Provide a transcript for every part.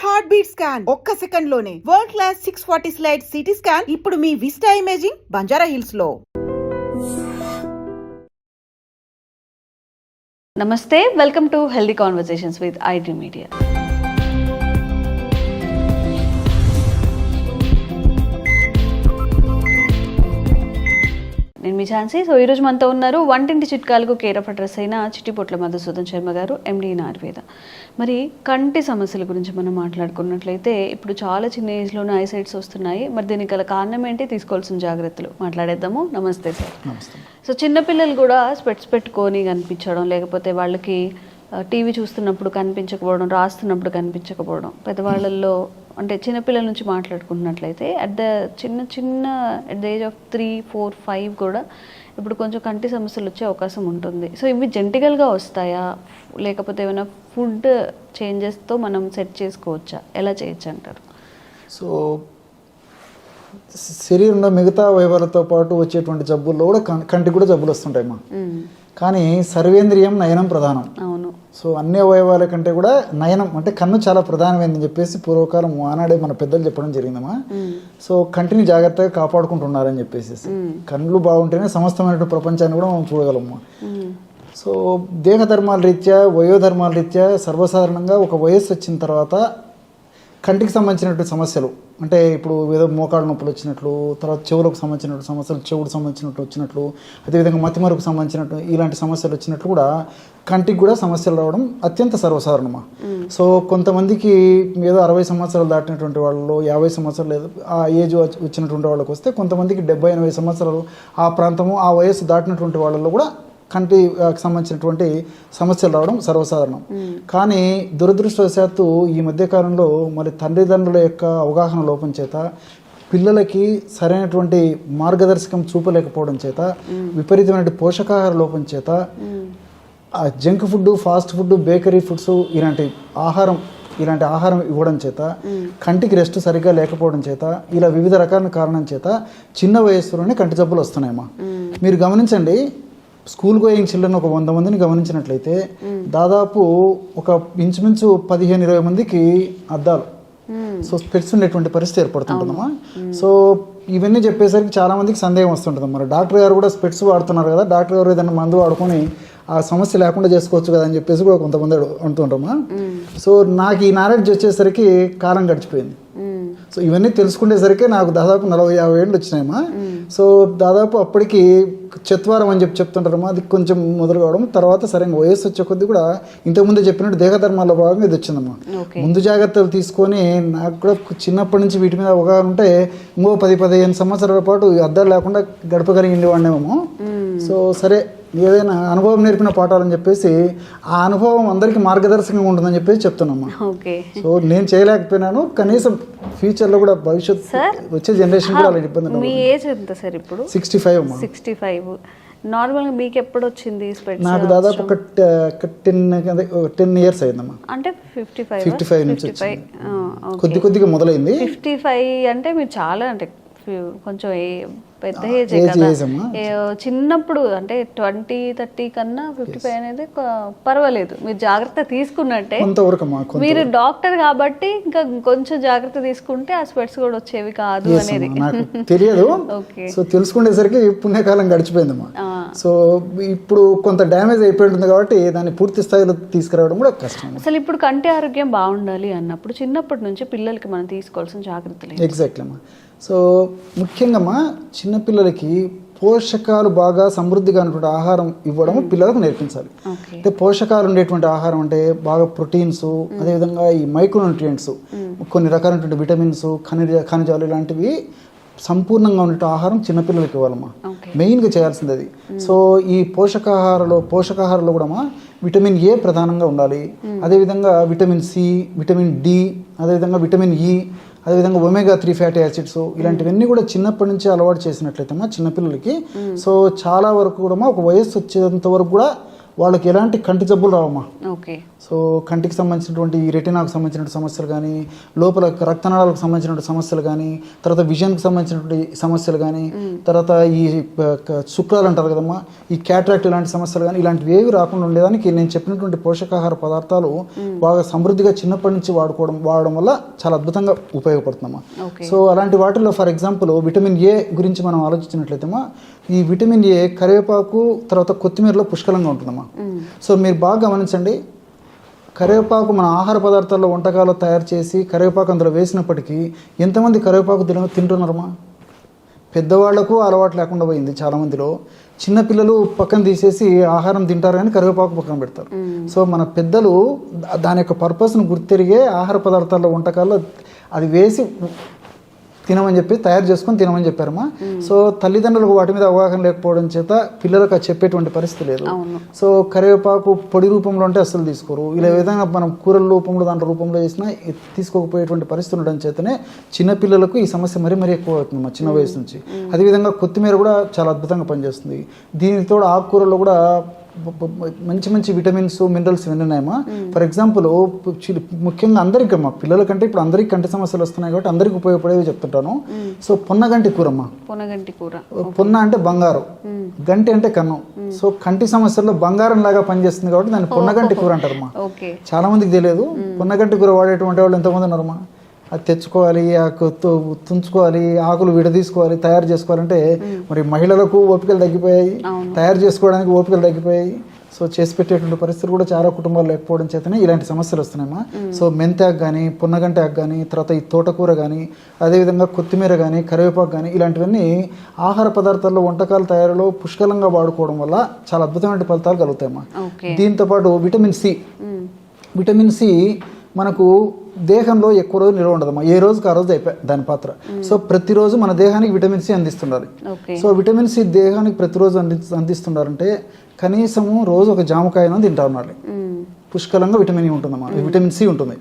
Heart beat scan ఒక్క second లోనే world class 640 slide CT scan ఇప్పుడు మీ విస్టా ఇమేజింగ్ బంజారా హిల్స్ లో. నమస్తే, welcome to healthy conversations with ఐడ్రీ media. నేను మీ ఛాన్సీ. సో ఈరోజు మనతో ఉన్నారు వంటింటి చిట్కాలకు కేర్ ఆఫ్ అడ్రస్ అయిన చిట్టిపొట్ల మధుసూదన్ శర్మ గారు, ఎండి ఇన్ ఆయుర్వేద. మరి కంటి సమస్యల గురించి మనం మాట్లాడుకున్నట్లయితే ఇప్పుడు చాలా చిన్న ఏజ్లోనే ఐసైట్స్ వస్తున్నాయి. మరి దీనికి గల కారణం ఏంటి, తీసుకోవాల్సిన జాగ్రత్తలు మాట్లాడేద్దాము. నమస్తే సార్. సో చిన్నపిల్లలు కూడా స్పెట్స్ పెట్టుకొని కనిపించడం, లేకపోతే వాళ్ళకి టీవీ చూస్తున్నప్పుడు కనిపించకపోవడం, రాస్తున్నప్పుడు కనిపించకపోవడం, పెద్దవాళ్ళల్లో అంటే చిన్నపిల్లల నుంచి మాట్లాడుకుంటున్నట్లయితే అట్ ద ఏజ్ ఆఫ్ 3, 4, 5 కూడా ఇప్పుడు కొంచెం కంటి సమస్యలు వచ్చే అవకాశం ఉంటుంది. సో ఇవి జెంటికల్గా వస్తాయా, లేకపోతే ఏమైనా ఫుడ్ చేంజెస్తో మనం సెట్ చేసుకోవచ్చా, ఎలా చేయొచ్చు అంటారు? సో శరీరంలో మిగతా అవయవాలతో పాటు వచ్చేటువంటి జబ్బుల్లో కూడా కంటికి కూడా జబ్బులు వస్తుంటాయమ్మా. కానీ సర్వేంద్రియం నయనం ప్రధానం. అవును. సో అన్ని అవయవాల కంటే కూడా నయనం అంటే కన్ను చాలా ప్రధానమైందని చెప్పేసి పూర్వకాలం ఆనాడే మన పెద్దలు చెప్పడం జరిగిందమ్మా. సో కంటిని జాగ్రత్తగా కాపాడుకుంటున్నారని చెప్పేసి కళ్ళు బాగుంటేనే సమస్తమైన ప్రపంచాన్ని కూడా మనం చూడగలము. సో దేహధర్మాల రీత్యా, వయోధర్మాల రీత్యా సర్వసాధారణంగా ఒక వయస్సు వచ్చిన తర్వాత కంటికి సంబంధించినటువంటి సమస్యలు అంటే ఇప్పుడు ఏదో మోకాళ్ళ నొప్పులు వచ్చినట్లు, తర్వాత చెవులకు సంబంధించినటువంటి సమస్యలు, చెవుకు సంబంధించినట్టు వచ్చినట్లు, అదేవిధంగా మతిమరుకు సంబంధించినట్టు ఇలాంటి సమస్యలు వచ్చినట్లు కూడా కంటికి కూడా సమస్యలు రావడం అత్యంత సర్వసాధారణమా. సో కొంతమందికి ఏదో 60 సంవత్సరాలు దాటినటువంటి వాళ్ళు, 50 సంవత్సరాలు లేదు ఆ ఏజ్ వచ్చినటువంటి వాళ్ళకి వస్తే, కొంతమందికి 70-80 సంవత్సరాలు ఆ ప్రాంతము ఆ వయస్సు దాటినటువంటి వాళ్ళలో కూడా కంటికి సంబంధించినటువంటి సమస్యలు రావడం సర్వసాధారణం. కానీ దురదృష్టవశాత్తు ఈ మధ్యకాలంలో మరి తల్లిదండ్రుల యొక్క అవగాహన లోపం చేత, పిల్లలకి సరైనటువంటి మార్గదర్శకం చూపలేకపోవడం చేత, విపరీతమైన పోషకాహార లోపం చేత, junk food, fast food, bakery foods ఇలాంటి ఆహారం ఇవ్వడం చేత, కంటికి రెస్ట్ సరిగ్గా లేకపోవడం చేత, ఇలా వివిధ రకాల కారణం చేత చిన్న వయస్సులోనే కంటి జబ్బులు వస్తున్నాయమ్మా. మీరు గమనించండి, స్కూల్ గోయింగ్ చిల్డ్రన్ ఒక 100 మందిని గమనించినట్లయితే దాదాపు ఒక ఇంచుమించు 15-20 మందికి అద్దాలు, సో స్పెట్స్ ఉండేటువంటి పరిస్థితి ఏర్పడుతుంటుందమ్మా. సో ఇవన్నీ చెప్పేసరికి చాలా మందికి సందేహం వస్తుంటుంది. మరి డాక్టర్ గారు కూడా స్పెట్స్ వాడుతున్నారు కదా, డాక్టర్ గారు ఏదైనా మందు వాడుకొని ఆ సమస్య లేకుండా చేసుకోవచ్చు కదా అని చెప్పేసి కూడా కొంతమంది అంటుంటామా. సో నాకు ఈ నాలెడ్జ్ వచ్చేసరికి కాలం గడిచిపోయింది. సో ఇవన్నీ తెలుసుకునేసరికి నాకు దాదాపు 40-50 ఏళ్ళు వచ్చినాయమ్మా. సో దాదాపు అప్పటికి చత్వారం అని చెప్తుంటారమ్మా, అది కొంచెం మొదలు కావడం, తర్వాత సరైన వయస్సు వచ్చే కొద్ది కూడా ఇంతకుముందు చెప్పినట్టు దేహధర్మాల్లో భాగంగా ఇది వచ్చిందమ్మా. ముందు జాగ్రత్తలు తీసుకొని నాకు కూడా చిన్నప్పటి నుంచి వీటి మీద అవగాహన ఉంటే ఇంకో 10-15 సంవత్సరాల పాటు అద్దాలు లేకుండా గడపగలిగి వాడినేమో. సో సరే, ఏదైనా అనుభవం నేర్పిన పాఠాలని చెప్పేసి ఆ అనుభవం అందరికీ మార్గదర్శకంగా ఉంటుందని చెప్పేసి చెప్తున్నామ్మా. సో నేను చేయలేకపోయినాను, కనీసం ఫ్యూచర్లో కూడా భవిష్యత్ వచ్చే జనరేషన్ కూడా అలా ఇబ్బంది. మీ ఏజ్ ఎంత సార్ ఇప్పుడు? 65 అమ్మా. 65. నార్మల్గా మీకు ఎప్పుడు వచ్చింది స్పెట్స్? నాకు దాదాపు ఒక 10 ఇయర్స్ అయిందమ్మా. అంటే 55 నుంచి కొద్దిగా మొదలైంది. 55 అంటే మీరు చాలా అంటే కొంచెం పెద్ద ఏజ్ కదా. చిన్నప్పుడు అంటే 20-30 కన్నా 55 అనేది పర్వాలేదు, మీరు జాగ్రత్త తీసుకున్నట్టే. మీరు డాక్టర్ కాబట్టి ఇంకా కొంచెం జాగ్రత్త తీసుకుంటే ఆ స్పెట్స్ కూడా వచ్చేవి కాదు అనేది నాకు తెలియదు. సో తెలుసుకునేసరికి పుణ్యకాలం గడిచిపోయిందమ్మా. సో ఇప్పుడు కొంత డ్యామేజ్ అయిపోయింది కాబట్టి దాన్ని పూర్తి స్థాయిలో తీసుకురావడం కూడా కష్టం. అసలు ఇప్పుడు కంటి ఆరోగ్యం బాగుండాలి అన్నప్పుడు చిన్నప్పటి నుంచి పిల్లలకి మనం తీసుకోవాల్సిన జాగ్రత్తలు? ఎగ్జాక్ట్లీ అమ్మా. సో ముఖ్యంగా చిన్నపిల్లలకి పోషకాలు బాగా సమృద్ధిగా ఉన్నటువంటి ఆహారం ఇవ్వడం పిల్లలకు నేర్పించాలి. అంటే పోషకాలు ఉండేటువంటి ఆహారం అంటే బాగా ప్రోటీన్స్, అదేవిధంగా ఈ మైక్రోన్యూట్రియంట్స్, కొన్ని రకాలైనటువంటి విటమిన్స్, ఖనిజాలు ఇలాంటివి సంపూర్ణంగా ఉండే ఆహారం చిన్నపిల్లలకి ఇవ్వాలమ్మా. మెయిన్గా చేయాల్సింది అది. సో ఈ పోషకాహారంలో కూడా విటమిన్ ఏ ప్రధానంగా ఉండాలి, అదేవిధంగా విటమిన్ సి, విటమిన్ డి, అదేవిధంగా విటమిన్ ఈ, అదేవిధంగా ఒమేగా-3 ఫ్యాటీ యాసిడ్స్, ఇలాంటివన్నీ కూడా చిన్నప్పటి నుంచి అలవాటు చేసినట్లయితే చిన్నపిల్లలకి సో చాలా వరకు కూడా ఒక వయస్సు వచ్చేంత వరకు కూడా వాళ్ళకి ఎలాంటి కంటి జబ్బులు రావమ్మా. సో కంటికి సంబంధించినటువంటి ఈ రెటినాకు సంబంధించిన సమస్యలు కానీ, లోపల రక్తనాళాలకు సంబంధించిన సమస్యలు కానీ, తర్వాత విజన్కి సంబంధించినటువంటి సమస్యలు కానీ, తర్వాత ఈ శుక్రాలు అంటారు కదమ్మా, ఈ క్యాట్రాక్ట్ ఇలాంటి సమస్యలు కానీ, ఇలాంటివి ఏవి రాకుండా ఉండేదానికి నేను చెప్పినటువంటి పోషకాహార పదార్థాలు బాగా సమృద్ధిగా చిన్నప్పటి నుంచి వాడడం వల్ల చాలా అద్భుతంగా ఉపయోగపడుతుందమ్మా. సో అలాంటి వాటిల్లో ఫర్ ఎగ్జాంపుల్ విటమిన్ ఏ గురించి మనం ఆలోచించినట్లయితేమా, ఈ విటమిన్ ఏ కరివేపాకు తర్వాత కొత్తిమీరలో పుష్కలంగా ఉంటుందమ్మా. సో మీరు బాగా గమనించండి, కరివేపాకు మన ఆహార పదార్థాల్లో వంటకాలు తయారు చేసి కరివేపాకు అందులో వేసినప్పటికీ ఎంతమంది కరివేపాకు తింటున్నారమ్మా? పెద్దవాళ్లకు అలవాటు లేకుండా పోయింది చాలామందిలో. చిన్నపిల్లలు పక్కన తీసేసి ఆహారం తింటారు కానీ కరివేపాకు పక్కన పెడతారు. సో మన పెద్దలు దాని యొక్క పర్పస్ను గుర్తిరిగే ఆహార పదార్థాల్లో వంటకాల్లో అది వేసి తినమని చెప్పి తయారు చేసుకొని తినమని చెప్పారమ్మా. సో తల్లిదండ్రులకు వాటి మీద అవగాహన లేకపోవడం చేత పిల్లలకు అది చెప్పేటువంటి పరిస్థితి లేదు. సో కరివేపాకు పొడి రూపంలో అంటే అస్సలు తీసుకోరు. ఇలా విధంగా మనం కూరల రూపంలో దాంట్లో రూపంలో చేసినా తీసుకోకపోయేటువంటి పరిస్థితి ఉండడం చేతనే చిన్నపిల్లలకు ఈ సమస్య మరీ ఎక్కువ అవుతుందమ్మా చిన్న వయసు నుంచి. అదేవిధంగా కొత్తిమీర కూడా చాలా అద్భుతంగా పనిచేస్తుంది. దీనితో ఆకుకూరల్లో కూడా మంచి విటమిన్స్, మినరల్స్ ఇవన్నీ ఉన్నాయమ్మా. ఫర్ ఎగ్జాంపుల్ ముఖ్యంగా అందరికీ అమ్మా, పిల్లల కంటే ఇప్పుడు అందరికీ కంటి సమస్యలు వస్తున్నాయి కాబట్టి అందరికి ఉపయోగపడేవి చెప్తుంటాను. సో పొన్నగంటి కూర అమ్మా. పొన్న అంటే బంగారం, గంటి అంటే కన్నం. సో కంటి సమస్యల్లో బంగారం లాగా పనిచేస్తుంది కాబట్టి దాన్ని పొన్నగంటి కూర అంటారమ్మా. చాలా మందికి తెలియదు. పొన్నగంటి కూర వాడేటువంటి వాళ్ళు ఎంతమంది ఉన్నారమ్మా? అది తెచ్చుకోవాలి, తుంచుకోవాలి, ఆకులు విడదీసుకోవాలి, తయారు చేసుకోవాలంటే మరి మహిళలకు ఓపికలు తగ్గిపోయాయి, తయారు చేసుకోవడానికి ఓపికలు తగ్గిపోయాయి. సో చేసి పెట్టేటువంటి పరిస్థితులు కూడా చాలా కుటుంబాలు లేకపోవడం చేతనే ఇలాంటి సమస్యలు వస్తున్నాయమ్మా. సో మెంతాకు కానీ, పున్నగంటాకు కానీ, తర్వాత ఈ తోటకూర కానీ, అదేవిధంగా కొత్తిమీర కానీ, కరివేపాకు కానీ, ఇలాంటివన్నీ ఆహార పదార్థాల్లో వంటకాల తయారీలో పుష్కలంగా వాడుకోవడం వల్ల చాలా అద్భుతమైన ఫలితాలు కలుగుతాయమ్మా. దీంతోపాటు విటమిన్ సి మనకు దేహంలో ఎక్కువ రోజు నిల్వ ఉండదమ్మా. ఏ రోజుకి ఆ రోజు అయిపోయి దాని పాత్ర. సో ప్రతిరోజు మన దేహానికి విటమిన్ సి అందిస్తుండాలి. సో విటమిన్ సి దేహానికి ప్రతిరోజు అందిస్తున్నారంటే కనీసము రోజు ఒక జామకాయను తింటా ఉండాలి. పుష్కలంగా విటమిన్ ఉంటుందమ్మా, విటమిన్ సి ఉంటుంది.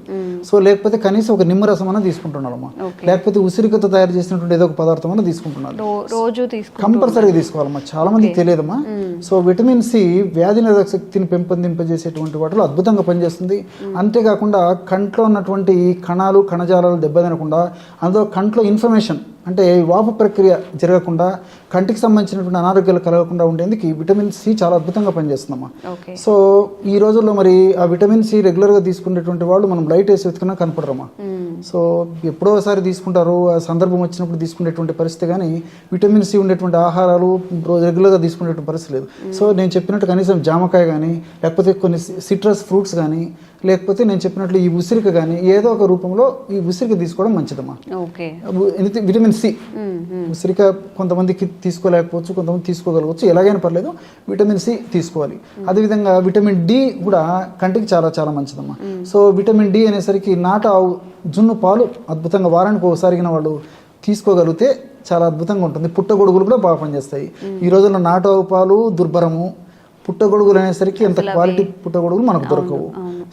సో లేకపోతే కనీసం ఒక నిమ్మరసం అన్న తీసుకుంటున్నారమ్మా, లేకపోతే ఉసిరికతో తయారు చేసినటువంటి ఏదో ఒక పదార్థం అన్న తీసుకుంటున్నారు. కంపల్సరీగా తీసుకోవాలమ్మా. చాలా మందికి తెలియదమ్మా. సో విటమిన్ సి వ్యాధి నిరోధక శక్తిని పెంపొందింపజేసేటువంటి వాటిలో అద్భుతంగా పనిచేస్తుంది. అంతేకాకుండా కంట్లో ఉన్నటువంటి కణాలు, కణజాలాలు దెబ్బతినకుండా, అందులో కంట్లో ఇన్ఫర్మేషన్ అంటే వాపు ప్రక్రియ జరగకుండా, కంటికి సంబంధించినటువంటి అనారోగ్యాలు కలగకుండా ఉండేందుకు ఈ విటమిన్ సి చాలా అద్భుతంగా పనిచేస్తుందమ్మా. సో ఈ రోజుల్లో మరి ఆ విటమిన్ సి రెగ్యులర్గా తీసుకునేటువంటి వాళ్ళు మనం లైట్ వేసి వెతుకున్నా కనపడరమ్మా. సో ఎప్పుడో ఒకసారి తీసుకుంటారు, ఆ సందర్భం వచ్చినప్పుడు తీసుకునేటువంటి పరిస్థితి, కానీ విటమిన్ సి ఉండేటువంటి ఆహారాలు రెగ్యులర్గా తీసుకునేటువంటి పరిస్థితి లేదు. సో నేను చెప్పినట్టు కనీసం జామకాయ కానీ, లేకపోతే కొన్ని సిట్రస్ ఫ్రూట్స్ కానీ, లేకపోతే నేను చెప్పినట్లు ఈ ఉసిరిక కానీ ఏదో ఒక రూపంలో ఈ ఉసిరిక తీసుకోవడం మంచిదమ్మా. విటమిన్ సి ఉసిరిక కొంతమందికి తీసుకోలేకపోవచ్చు, కొంతమంది తీసుకోగలవచ్చు, ఎలాగైనా పర్లేదు విటమిన్ సి తీసుకోవాలి. అదేవిధంగా విటమిన్ డి కూడా కంటికి చాలా చాలా మంచిదమ్మా. సో విటమిన్ డి అనేసరికి నాటు ఆవు జున్ను పాలు అద్భుతంగా వారానికి ఒకసారిగిన వాళ్ళు తీసుకోగలిగితే చాలా అద్భుతంగా ఉంటుంది. పుట్టగొడుగులు కూడా బాగా పనిచేస్తాయి. ఈ రోజుల్లో నాటు ఆవు పాలు దుర్భరము, పుట్టగొడుగులు అనేసరికి ఎంత క్వాలిటీ పుట్టగొడుగులు మనకు దొరకవు.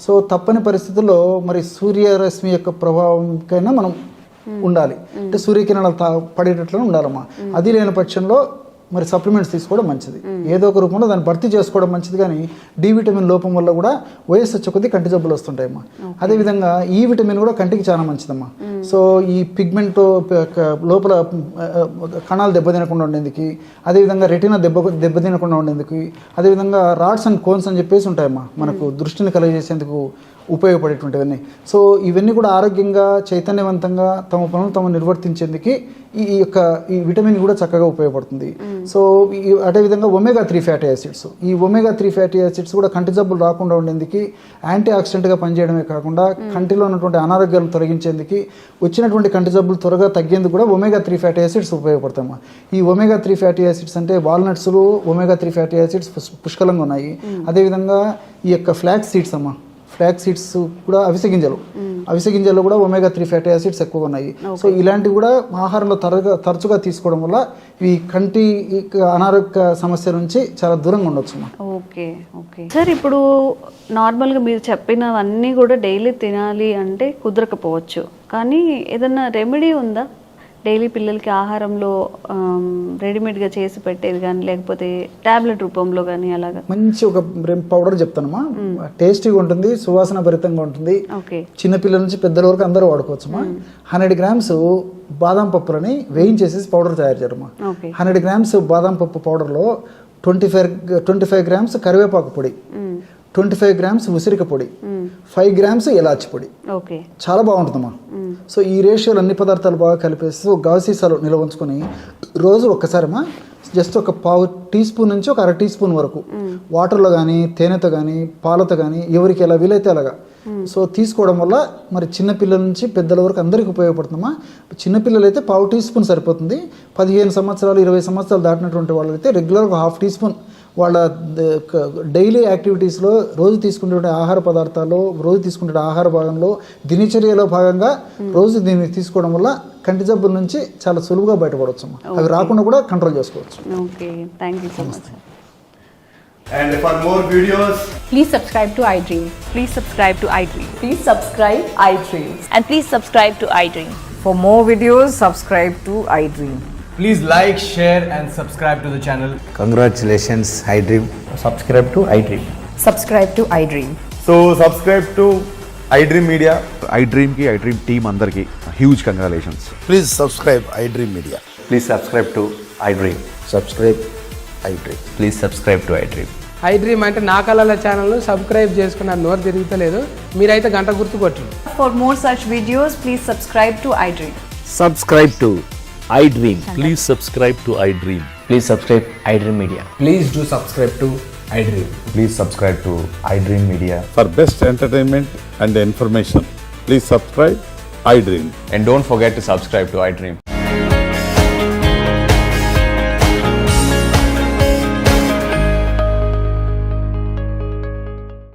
సో తప్పని పరిస్థితుల్లో మరి సూర్యరశ్మి యొక్క ప్రభావంకైనా మనం ఉండాలి, అంటే సూర్యకిరణాలు పడేటట్లనే ఉండాలమ్మా. అది లేని పక్షంలో మరి సప్లిమెంట్స్ తీసుకోవడం మంచిది, ఏదో ఒక రూపంలో దాన్ని భర్తీ చేసుకోవడం మంచిది. కానీ డి విటమిన్ లోపం వల్ల కూడా వయస్సు వచ్చే కొద్దీ కంటి జబ్బులు వస్తుంటాయమ్మా. అదేవిధంగా ఈ విటమిన్ కూడా కంటికి చాలా మంచిదమ్మా. సో ఈ పిగ్మెంట్ లోపల కణాలు దెబ్బతినకుండా ఉండేందుకు, అదేవిధంగా రెటినా దెబ్బతినకుండా ఉండేందుకు, అదేవిధంగా రాడ్స్ అండ్ కోన్స్ అని చెప్పేసి ఉంటాయమ్మా మనకు దృష్టిని కలుగజేసేందుకు ఉపయోగపడేటువంటివన్నీ. సో ఇవన్నీ కూడా ఆరోగ్యంగా చైతన్యవంతంగా తమ పనులు తాము నిర్వర్తించేందుకు ఈ విటమిన్ కూడా చక్కగా ఉపయోగపడుతుంది. సో అదేవిధంగా ఒమేగా-3 ఫ్యాటీ యాసిడ్స్, ఈ ఒమేగా-3 ఫ్యాటీ యాసిడ్స్ కూడా కంటి జబ్బులు రాకుండా ఉండేందుకు యాంటీ ఆక్సిడెంట్గా పనిచేయడమే కాకుండా కంటిలో ఉన్నటువంటి అనారోగ్యాలను తొలగించేందుకు, వచ్చినటువంటి కంటి జబ్బులు త్వరగా తగ్గేందుకు కూడా ఒమేగా-3 ఫ్యాటీ యాసిడ్స్ ఉపయోగపడతాయి. ఈ ఒమేగా-3 ఫ్యాటీ యాసిడ్స్ అంటే వాల్నట్స్లో ఒమేగా-3 ఫ్యాటీ యాసిడ్స్ పుష్కలంగా ఉన్నాయి. అదేవిధంగా ఈ యొక్క ఫ్లాక్స్ సీడ్స్ అమ్మా, ఫ్లాక్స్ సీడ్స్ కూడా అవిసె గింజల్లో కూడా ఒమేగా-3 ఫ్యాటీ యాసిడ్స్ ఎక్కువగా ఉన్నాయి. సో ఇలాంటివి కూడా ఆహారంలో తరచుగా తీసుకోవడం వల్ల ఈ కంటి అనారోగ్య సమస్య నుంచి చాలా దూరంగా ఉండొచ్చు. ఓకే సార్, ఇప్పుడు నార్మల్గా మీరు చెప్పినవన్నీ కూడా డైలీ తినాలి అంటే కుదరకపోవచ్చు, కానీ ఏదన్నా రెమెడీ ఉందా? డైలీ పిల్లలకి ఆహారంలో రెడీమేడ్గా చేసి పెట్టేది కానీ లేకపోతే ట్యాబ్లెట్ రూపంలో కానీ అలాగా మంచి ఒక పౌడర్ చెప్తానమ్మా, టేస్టీగా ఉంటుంది, సువాసన భరితంగా ఉంటుంది. ఓకే. చిన్నపిల్లల నుంచి పెద్దల వరకు అందరూ వాడుకోవచ్చమ్మా. 100 grams బాదం పప్పులని వేయించేసి పౌడర్ తయారు చేయడమ్మా. 100 grams బాదం పప్పు పౌడర్లో 25 grams కరివేపాకు పొడి, 25 grams ఉసిరిక పొడి, 5 grams ఇలాచి పొడి. ఓకే. చాలా బాగుంటుందమ్మా. సో ఈ రేషియోలు అన్ని పదార్థాలు బాగా కలిపేసి ఒక గాజు సీసాలో నిల్వ ఉంచుకొని రోజు ఒక్కసారమ్మా జస్ట్ ఒక పావు టీ స్పూన్ నుంచి ఒక 1/2 టీ స్పూన్ వరకు వాటర్లో కానీ తేనెతో కానీ పాలతో కానీ ఎవరికి ఎలా వీలైతే అలాగా సో తీసుకోవడం వల్ల మరి చిన్నపిల్లల నుంచి పెద్దల వరకు అందరికీ ఉపయోగపడుతుందమ్మా. చిన్నపిల్లలు అయితే పావు టీ స్పూన్ సరిపోతుంది. 15 సంవత్సరాలు 20 సంవత్సరాలు దాటినటువంటి వాళ్ళైతే రెగ్యులర్గా 1/2 టీ స్పూన్ వాళ్ళ డైలీ యాక్టివిటీస్లో రోజు తీసుకునే ఆహార పదార్థాల్లో రోజు తీసుకునే ఆహార భాగంలో దినచర్యలో భాగంగా రోజు దీన్ని తీసుకోవడం వల్ల కంటి జబ్బుల నుంచి చాలా సులువుగా బయటపడవచ్చు. అవి రాకుండా కూడా కంట్రోల్ చేసుకోవచ్చు. Okay, thank you so much. And for more videos, Please subscribe to iDream. Please subscribe to iDream. Please subscribe iDream. And please subscribe to iDream. For more videos, subscribe to iDream. please like, share and subscribe to the channel. Congratulations, iDream. Subscribe to iDream. Subscribe to iDream. So subscribe to iDream Media. iDream ki iDream team andarki huge congratulations. Please subscribe iDream Media. Please subscribe to iDream. Subscribe iDream. Please subscribe to iDream. iDream అంటే నా కళల channel subscribe చేసుకున్న నోరు తిరుగుతలేదు, మీరైతే గంట గుర్తు కొట్టండి. For more such videos, please subscribe to iDream. Subscribe to iDream. Please subscribe to iDream. Please subscribe iDream Media. Please do subscribe to iDream. Please subscribe to iDream Media. For best entertainment and information, please subscribe iDream. And don't forget to subscribe to iDream.